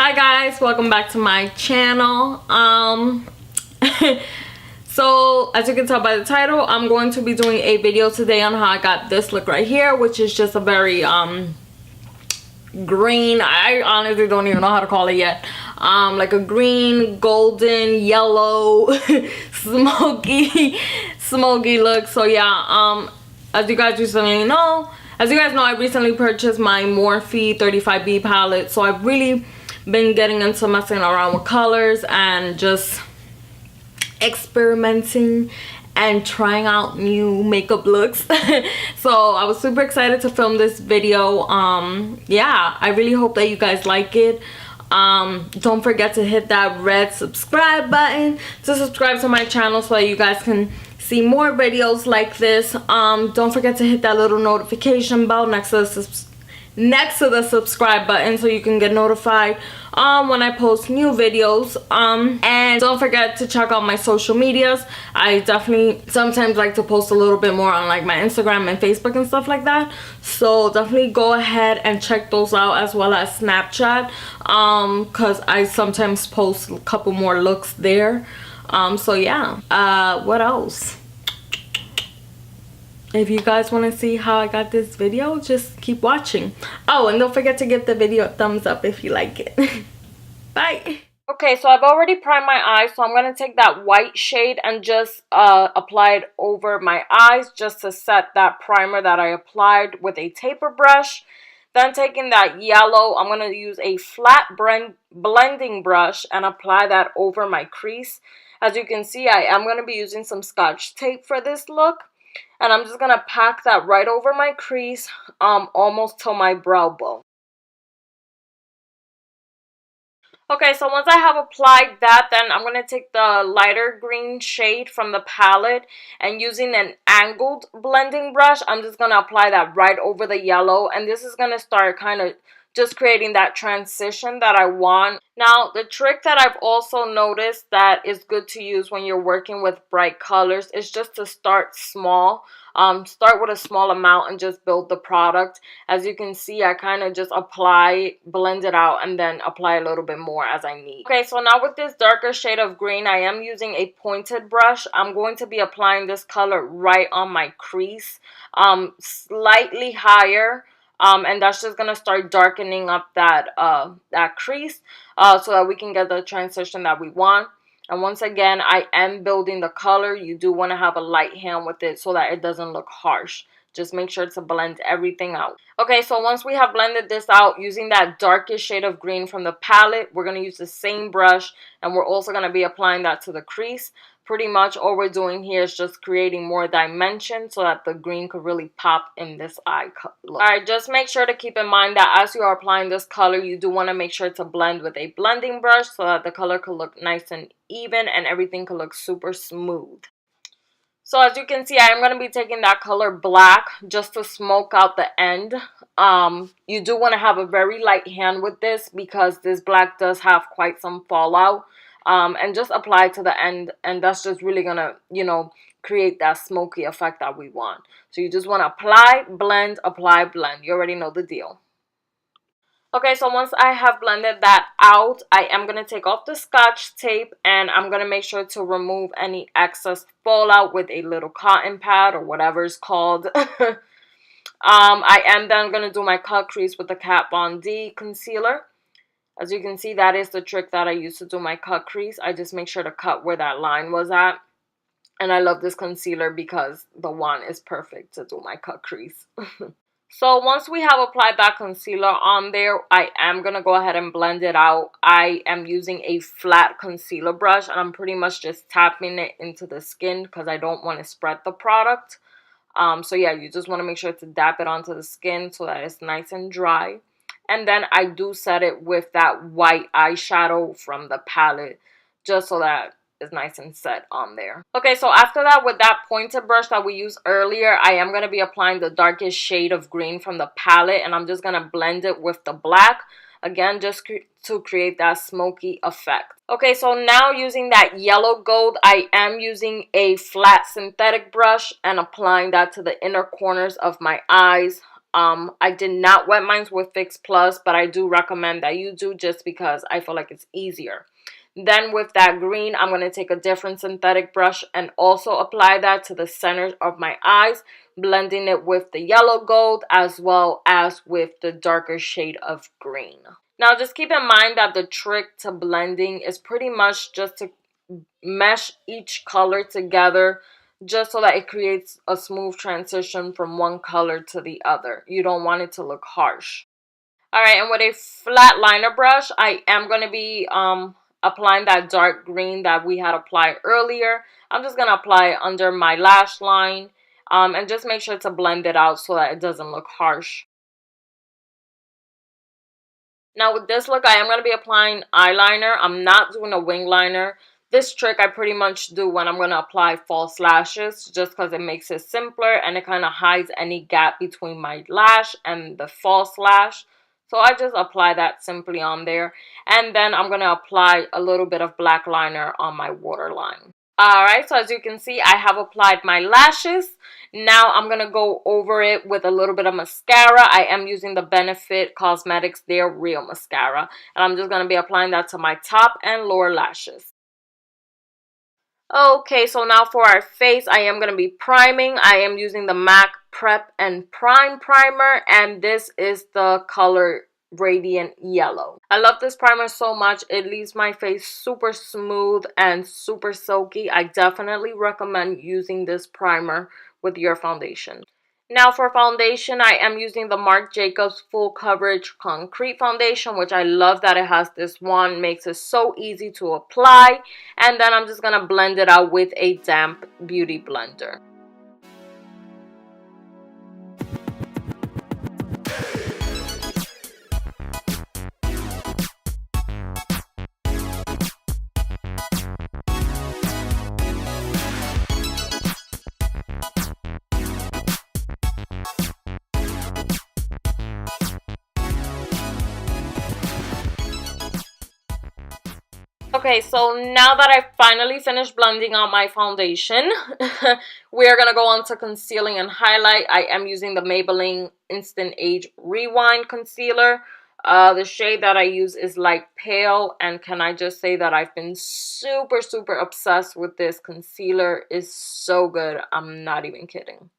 Hi guys, welcome back to my channel. So as you can tell by the title, I'm going to be doing a video today on how I got this look right here, which is just a very green, I honestly don't even know how to call it yet, like a green, golden, yellow, smoky look. So yeah, as you guys know, I recently purchased my Morphe 35B palette, so I've really been getting into messing around with colors and just experimenting and trying out new makeup looks. So I was super excited to film this video. Yeah, I really hope that you guys like it. Don't forget to hit that red subscribe button to subscribe to my channel so that you guys can see more videos like this. Don't forget to hit that little notification bell next to the subscribe button so you can get notified when I post new videos. And don't forget to check out my social medias. I definitely sometimes like to post a little bit more on like my Instagram and Facebook and stuff like that, so definitely go ahead and check those out, as well as Snapchat, because I sometimes post a couple more looks there. So yeah, what else? If you guys want to see how I got this video, just keep watching. Oh, and don't forget to give the video a thumbs up if you like it. Bye. Okay, so I've already primed my eyes, so I'm going to take that white shade and just apply it over my eyes just to set that primer that I applied with a taper brush. Then taking that yellow, I'm going to use a flat blending brush and apply that over my crease. As you can see, I am going to be using some Scotch tape for this look. And I'm just going to pack that right over my crease, almost to my brow bone. Okay, so once I have applied that, then I'm going to take the lighter green shade from the palette, and using an angled blending brush, I'm just going to apply that right over the yellow. And this is going to start kind of just creating that transition that I want. Now, the trick that I've also noticed that is good to use when you're working with bright colors is just to start small. Start with a small amount and just build the product. As you can see, I kind of just blend it out, and then apply a little bit more as I need. Okay, so now with this darker shade of green, I am using a pointed brush. I'm going to be applying this color right on my crease, slightly higher. And that's just going to start darkening up that crease so that we can get the transition that we want. And once again, I am building the color. You do want to have a light hand with it so that it doesn't look harsh. Just make sure to blend everything out. Okay, so once we have blended this out, using that darkest shade of green from the palette, we're going to use the same brush, and we're also going to be applying that to the crease. Pretty much all we're doing here is just creating more dimension so that the green could really pop in this eye look. Alright, just make sure to keep in mind that as you are applying this color, you do want to make sure to blend with a blending brush so that the color could look nice and even and everything could look super smooth. So as you can see, I am going to be taking that color black just to smoke out the end. You do want to have a very light hand with this because this black does have quite some fallout. And just apply to the end, and that's just really going to, you know, create that smoky effect that we want. So you just want to apply, blend, apply, blend. You already know the deal. Okay, so once I have blended that out, I am going to take off the Scotch tape, and I'm going to make sure to remove any excess fallout with a little cotton pad or whatever it's called. I am then going to do my cut crease with the Kat Von D concealer. As you can see, that is the trick that I use to do my cut crease. I just make sure to cut where that line was at. And I love this concealer because the wand is perfect to do my cut crease. So once we have applied that concealer on there, I am going to go ahead and blend it out. I am using a flat concealer brush, and I'm pretty much just tapping it into the skin because I don't want to spread the product. So yeah, you just want to make sure to dab it onto the skin so that it's nice and dry. And then I do set it with that white eyeshadow from the palette just so that it's nice and set on there. Okay, so after that, with that pointed brush that we used earlier, I am going to be applying the darkest shade of green from the palette, and I'm just going to blend it with the black. Again, just to create that smoky effect. Okay, so now using that yellow gold, I am using a flat synthetic brush and applying that to the inner corners of my eyes. I did not wet mine with Fix Plus, but I do recommend that you do, just because I feel like it's easier. Then with that green, I'm going to take a different synthetic brush and also apply that to the center of my eyes, blending it with the yellow gold as well as with the darker shade of green. Now just keep in mind that the trick to blending is pretty much just to mesh each color together, just so that it creates a smooth transition from one color to the other. You don't want it to look harsh. Alright, and with a flat liner brush, I am going to be applying that dark green that we had applied earlier. I'm just going to apply it under my lash line, and just make sure to blend it out so that it doesn't look harsh. Now with this look, I am going to be applying eyeliner. I'm not doing a wing liner. This trick I pretty much do when I'm going to apply false lashes, just because it makes it simpler and it kind of hides any gap between my lash and the false lash. So I just apply that simply on there. And then I'm going to apply a little bit of black liner on my waterline. Alright, so as you can see, I have applied my lashes. Now I'm going to go over it with a little bit of mascara. I am using the Benefit Cosmetics Their Real Mascara. And I'm just going to be applying that to my top and lower lashes. Okay, so now for our face, I am going to be priming. I am using the MAC Prep+Prime primer, and this is the color Radiant Yellow. I love this primer so much. It leaves my face super smooth and super silky. I definitely recommend using this primer with your foundation. Now for foundation, I am using the Marc Jacobs Full Coverage Concrete Foundation, which I love that it has this wand. Makes it so easy to apply. And then I'm just going to blend it out with a damp beauty blender. Okay, so now that I finally finished blending out my foundation, we are going to go on to concealing and highlight. I am using the Maybelline Instant Age Rewind Concealer. The shade that I use is Light Pale, and can I just say that I've been super obsessed with this concealer. It's so good. I'm not even kidding.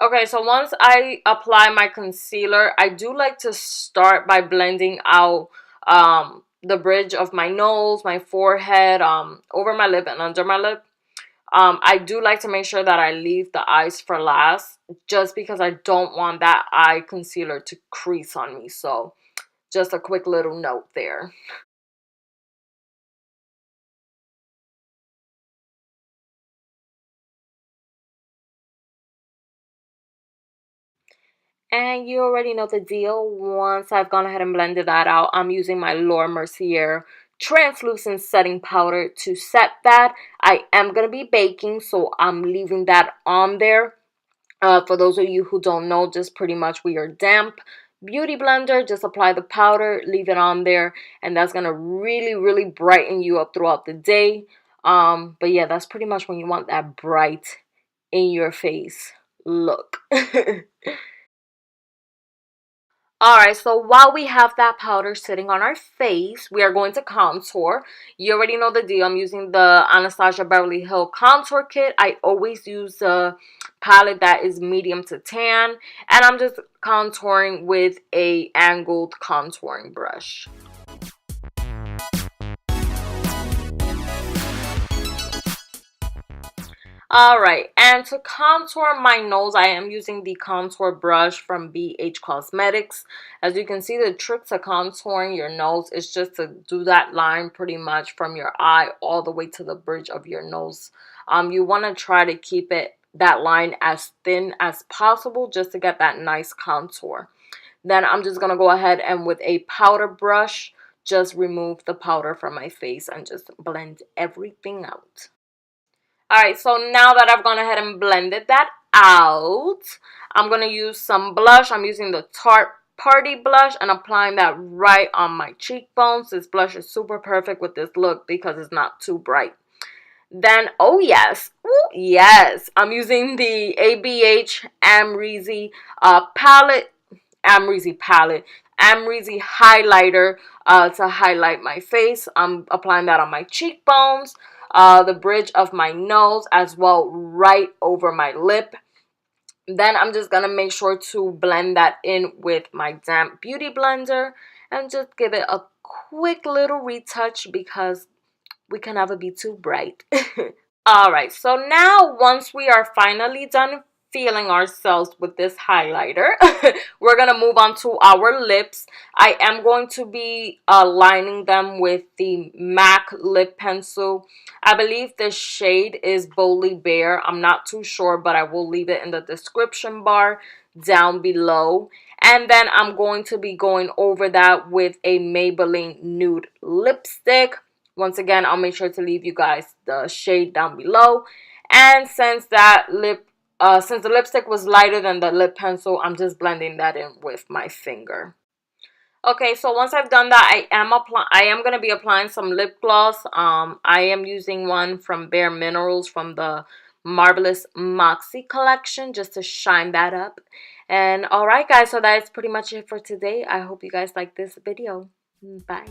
Okay, so once I apply my concealer, I do like to start by blending out the bridge of my nose, my forehead, over my lip and under my lip. I do like to make sure that I leave the eyes for last, just because I don't want that eye concealer to crease on me. So just a quick little note there. And you already know the deal. Once I've gone ahead and blended that out, I'm using my Laura Mercier translucent setting powder to set that. I am going to be baking, so I'm leaving that on there. For those of you who don't know, just pretty much with your damp beauty blender, just apply the powder, leave it on there, and that's going to really brighten you up throughout the day. But yeah, that's pretty much when you want that bright in your face look. Alright, so while we have that powder sitting on our face, we are going to contour. You already know the deal. I'm using the Anastasia Beverly Hills Contour Kit. I always use a palette that is medium to tan. And I'm just contouring with a angled contouring brush. Alright, and to contour my nose, I am using the contour brush from BH Cosmetics. As you can see, the trick to contouring your nose is just to do that line pretty much from your eye all the way to the bridge of your nose. You want to try to keep that line as thin as possible just to get that nice contour. Then I'm just going to go ahead and with a powder brush, just remove the powder from my face and just blend everything out. Alright, so now that I've gone ahead and blended that out, I'm going to use some blush. I'm using the Tarte Party blush and applying that right on my cheekbones. This blush is super perfect with this look because it's not too bright. Then, oh yes, ooh, yes, I'm using the ABH Amrezy palette, Amrezy highlighter to highlight my face. I'm applying that on my cheekbones, the bridge of my nose, as well right over my lip. Then I'm just gonna make sure to blend that in with my damp beauty blender and just give it a quick little retouch because we can never be too bright. Alright, so now once we are finally done feeling ourselves with this highlighter, we're going to move on to our lips. I am going to be lining them with the MAC lip pencil. I believe the shade is Boldly Bare. I'm not too sure, but I will leave it in the description bar down below. And then I'm going to be going over that with a Maybelline Nude lipstick. Once again, I'll make sure to leave you guys the shade down below. And since the lipstick was lighter than the lip pencil, I'm just blending that in with my finger. Okay, so once I've done that, I am gonna be applying some lip gloss. I am using one from Bare Minerals from the Marvelous Moxie collection just to shine that up. And alright guys, so that is pretty much it for today. I hope you guys like this video. Bye.